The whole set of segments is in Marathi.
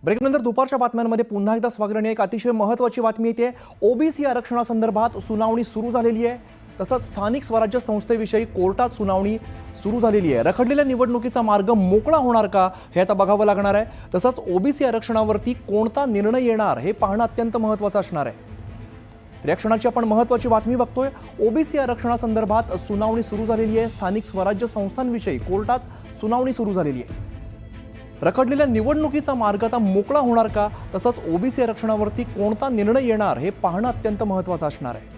ब्रेकनंतर दुपारच्या बातम्यांमध्ये पुन्हा एकदा स्वागत. एक अतिशय महत्त्वाची बातमी येते. ओबीसी आरक्षणासंदर्भात सुनावणी सुरू झालेली आहे. तसंच स्थानिक स्वराज्य संस्थेविषयी कोर्टात सुनावणी सुरू झालेली आहे. रखडलेल्या निवडणुकीचा मार्ग मोकळा होणार का हे आता बघावं लागणार आहे. तसंच ओबीसी आरक्षणावरती कोणता निर्णय येणार हे पाहणं अत्यंत महत्त्वाचं असणार आहे. या क्षणाची आपण महत्त्वाची बातमी बघतोय. ओबीसी आरक्षणासंदर्भात सुनावणी सुरू झालेली आहे. स्थानिक स्वराज्य संस्थांविषयी कोर्टात सुनावणी सुरू झालेली आहे. रखडलेल्या निवडणुकीचा मार्ग आता मोकळा होणार का, तसंच ओबीसी आरक्षणावरती कोणता निर्णय येणार हे पाहणं अत्यंत महत्त्वाचं असणार आहे.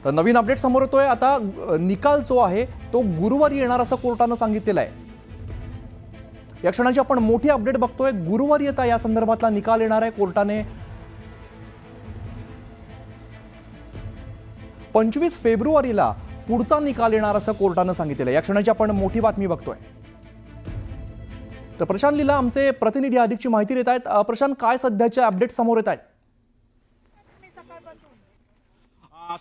तर नवीन अपडेट समोर येतोय. आता निकाल जो आहे तो गुरुवारी येणार असं कोर्टानं सांगितलेलं आहे. या क्षणाची आपण मोठी अपडेट बघतोय. गुरुवारी आता या संदर्भातला निकाल येणार आहे. कोर्टाने 25 फेब्रुवारीला पुढचा निकाल येणार असं कोर्टानं सांगितलेलं आहे. या क्षणाची आपण मोठी बातमी बघतोय. तर प्रशांत लीला आमचे प्रतिनिधी अधिकची माहिती देत आहेत. प्रशांत, काय सध्याचे अपडेट समोर येत आहेत?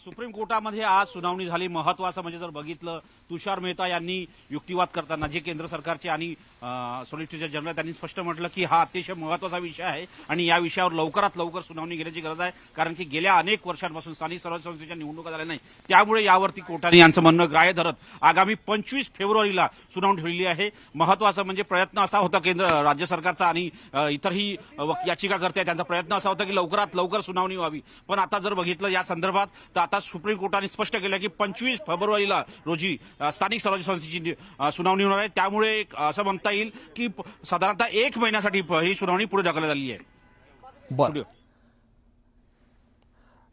सुप्रीम कोर्टामध्ये आज सुनावणी झाली. महत्वाचं म्हणजे जर बघितलं, तुषार मेहता यांनी युक्तिवाद करताना जे केंद्र सरकारचे आणि सॉलिसिटर जनरल त्यांनी स्पष्ट म्हटलं की हा अतिशय महत्वाचा विषय आहे आणि या विषयावर लवकरात लवकर सुनावणी घेण्याची गरज आहे. कारण की गेल्या अनेक वर्षांपासून स्थानिक स्वराज्य संस्थेच्या निवडणुका झाल्या नाही, त्यामुळे यावरती कोर्टाने यांचं म्हणणं ग्राह्य धरत आगामी 25 फेब्रुवारीला सुनावणी ठेवलेली आहे. महत्वाचं म्हणजे प्रयत्न असा होता केंद्र राज्य सरकारचा आणि इतरही याचिकाकर्ते आहेत त्यांचा प्रयत्न असा होता की लवकरात लवकर सुनावणी व्हावी. पण आता जर बघितलं या संदर्भात तर आता सुप्रीम कोर्टाने स्पष्ट केलं की 25 फेब्रुवारीला रोजी स्थानिक स्वराज्य संस्थेची सुनावणी होणार आहे. त्यामुळे असं म्हणता येईल की साधारणतः 1 महिन्यासाठी ही सुनावणी पुढे ढकलण्यात आली आहे. बरं,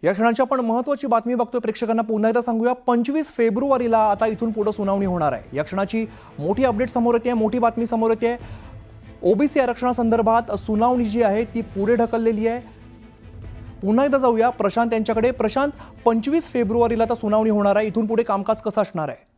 या क्षणाची आपण महत्त्वाची बातमी बघतोय. प्रेक्षकांना पुन्हा एकदा सांगूया, 25 फेब्रुवारीला आता इथून पुढे सुनावणी होणार आहे. या क्षणाची मोठी अपडेट समोर येते, मोठी बातमी समोर येते. ओबीसी आरक्षणासंदर्भात सुनावणी जी आहे ती पुढे ढकललेली आहे. पुन्हा एकदा जाऊया प्रशांत यांच्याकडे. प्रशांत, 25 फेब्रुवारीला आता सुनावणी होणार आहे. इथून पुढे कामकाज कसं असणार आहे?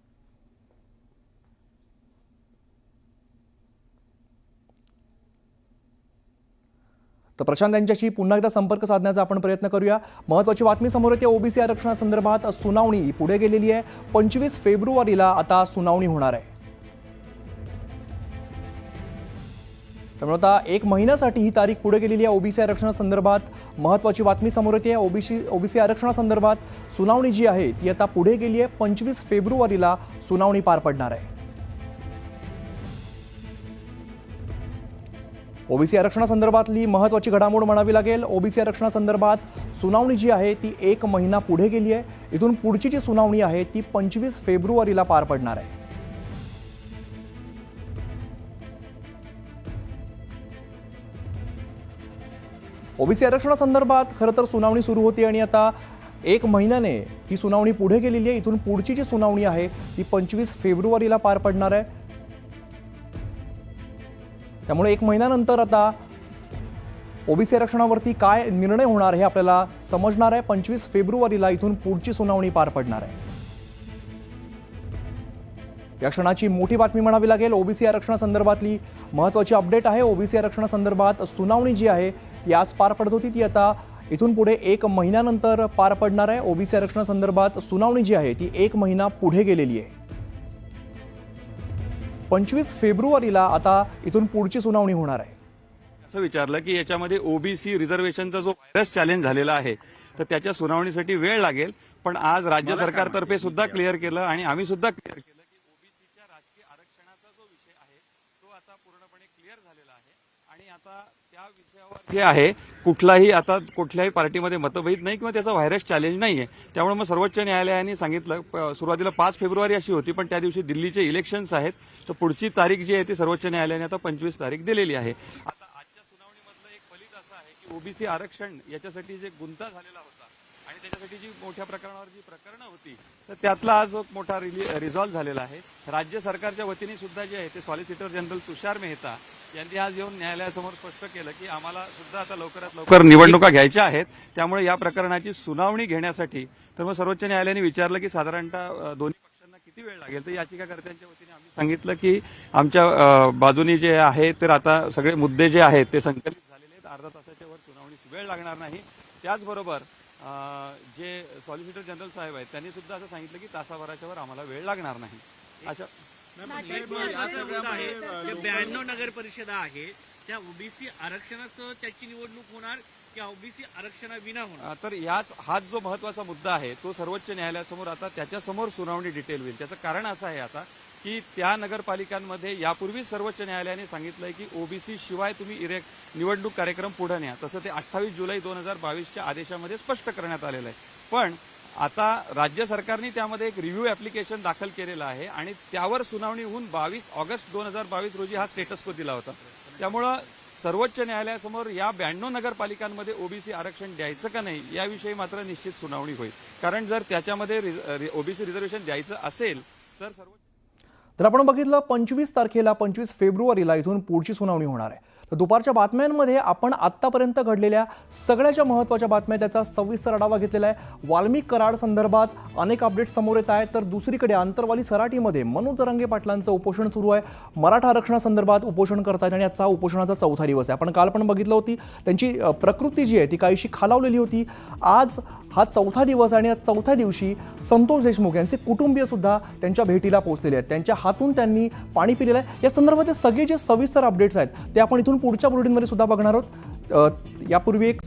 तर प्रशांत यांच्याशी पुन्हा एकदा संपर्क साधण्याचा आपण प्रयत्न करूया. महत्त्वाची बातमी समोर येते. ओबीसी आरक्षणासंदर्भात सुनावणी पुढे गेलेली आहे. 25 फेब्रुवारीला आता सुनावणी होणार आहे. त्यामुळे आता 1 महिन्यासाठी ही तारीख पुढे गेलेली आहे. ओबीसी आरक्षणासंदर्भात महत्त्वाची बातमी समोर येते. ओबीसी आरक्षणासंदर्भात सुनावणी जी आहे ती आता पुढे गेली आहे. 25 फेब्रुवारीला सुनावणी पार पडणार आहे. ओबीसी आरक्षणासंदर्भातली महत्त्वाची घडामोड म्हणावी लागेल. ओबीसी आरक्षणासंदर्भात सुनावणी जी आहे ती 1 महिना पुढे गेली आहे. इथून पुढची जी सुनावणी आहे ती 25 फेब्रुवारीला पार पडणार आहे. ओबीसी आरक्षणासंदर्भात खरं तर सुनावणी सुरू होती आणि आता 1 महिन्याने ही सुनावणी पुढे गेलेली आहे. इथून पुढची जी सुनावणी आहे ती 25 फेब्रुवारीला पार पडणार आहे. त्यामुळे 1 महिन्यानंतर आता ओबीसी आरक्षणावरती काय निर्णय होणार हे आपल्याला समजणार आहे. 25 फेब्रुवारीला इथून पुढची सुनावणी पार पडणार आहे. या क्षणाची मोठी बातमी म्हणावी लागेल. ओबीसी आरक्षणासंदर्भातली महत्त्वाची अपडेट आहे. ओबीसी आरक्षणासंदर्भात सुनावणी जी आहे ती आज पार पडत होती, ती आता इथून पुढे 1 महिन्यानंतर पार पडणार आहे. ओबीसी आरक्षणासंदर्भात सुनावणी जी आहे ती 1 महिना पुढे गेलेली आहे. 25 फेब्रुवारीला आता इथून पुढची सुनावणी होणार आहे. असं विचारलं की याच्यामध्ये ओबीसी रिझर्वेशनचा जो व्हायरस चॅलेंज झालेला आहे तर त्याच्या सुनावणीसाठी वेळ लागेल. पण आज राज्य सरकारतर्फे सुद्धा क्लिअर केलं आणि आम्ही सुद्धा क्लिअर केलं की ओबीसीच्या राजकीय आरक्षणाचा जो विषय आहे तो आता पूर्णपणे क्लिअर झालेला आहे आणि आता त्या विषयावर जे आहे कुठल्याही पार्टीमध्ये मतभेद नाही किंवा त्याचा व्हायरस चॅलेंज नाही आहे. त्यामुळे मग सर्वोच्च न्यायालयाने सांगितलं, सुरुवातीला 5 फेब्रुवारी अशी होती पण त्या दिवशी दिल्लीचे इलेक्शन्स आहेत तर पुढची तारीख जी आहे ती सर्वोच्च न्यायालयाने आता 25 तारीख दिलेली आहे. आता आजच्या सुनावणीमधलं एक फलित असं आहे की ओबीसी आरक्षण याच्यासाठी जे गुंता झालेला होता आणि त्याच्यासाठी जी मोठ्या प्रकरणावर जी प्रकरणं होती तर त्यातला आज एक मोठा रिझॉल्व्ह झालेला आहे. राज्य सरकारच्या वतीने सुद्धा जे आहे ते सॉलिसिटर जनरल तुषार मेहता यांनी आज येऊन न्यायालयासमोर स्पष्ट केलं की आम्हाला सुद्धा आता लवकरात लवकर निवडणुका घ्यायच्या आहेत. त्यामुळे या प्रकरणाची सुनावणी घेण्यासाठी तर मग सर्वोच्च न्यायालयाने विचारलं की साधारणतः दोन्ही पक्षांना किती वेळ लागेल. तर याचिकाकर्त्यांच्या वतीने आम्ही सांगितलं की आमच्या बाजूनी जे आहे तर आता सगळे मुद्दे जे आहेत ते संकलित झालेले आहेत. अर्धा तासाच्या वर सुनावणीस वेळ लागणार नाही. त्याचबरोबर जे सॉलिसिटर जनरल साहेब आहेत त्यांनी सुद्धा असं सांगितलं की तासाभराच्या वर आम्हाला वेळ लागणार नाही. अशा जे 92 नगर परिषदा आहे त्या ओबीसी आरक्षणासह त्याची निवडणूक होणार की ओबीसी आरक्षणाविना होणार? तर हाच जो महत्वाचा मुद्दा आहे तो सर्वोच्च न्यायालयासमोर आता त्याच्यासमोर सुनावणी डिटेल होईल. त्याचं कारण असं आहे आता की त्या नगरपालिकांमध्ये यापूर्वी सर्वोच्च न्यायालयाने सांगितलंय की ओबीसी शिवाय तुम्ही निवडणूक कार्यक्रम पुढे न्या. तसं ते 28 जुलै 2022च्या आदेशामध्ये स्पष्ट करण्यात आलेलं आहे. पण आता राज्य सरकारने त्यामध्ये एक रिव्ह्यू ऍप्लिकेशन दाखल केलेलं आहे आणि त्यावर सुनावणी होऊन 22 ऑगस्ट 2022 रोजी हा स्टेटस को दिला होता. त्यामुळं सर्वोच्च न्यायालयासमोर या 92 नगरपालिकांमध्ये ओबीसी आरक्षण द्यायचं का नाही याविषयी मात्र निश्चित सुनावणी होईल. कारण जर त्याच्यामध्ये ओबीसी रिझर्वेशन द्यायचं असेल तर आपण बघितलं 25 तारखेला 25 फेब्रुवारीला इथून पुढची सुनावणी होणार आहे. तर दुपारच्या बातम्यांमध्ये आपण आत्तापर्यंत घडलेल्या सगळ्याच्या महत्त्वाच्या बातम्या त्याचा सविस्तर आढावा घेतलेला आहे. वाल्मिक कराड संदर्भात अनेक अपडेट्स समोर येत आहेत. तर दुसरीकडे आंतरवाली सराटीमध्ये मनोज जरांगे पाटलांचं उपोषण सुरू आहे. मराठा आरक्षणासंदर्भात उपोषण करतायत आणि आजचा उपोषणाचा 4था दिवस आहे. आपण काल पण बघितलं होती त्यांची प्रकृती जी आहे ती काहीशी खालावलेली होती. आज हा 4था दिवस आणि या 4थ्या दिवशी संतोष देशमुख यांचे कुटुंबीय सुद्धा त्यांच्या भेटीला पोहोचलेले आहेत. त्यांच्या हातून त्यांनी पाणी पिलेलं आहे. या संदर्भात सगळे जे सविस्तर अपडेट्स आहेत ते आपण इथून पुढच्या बुलेटिनमध्ये सुद्धा बघणार आहोत. यापूर्वी एक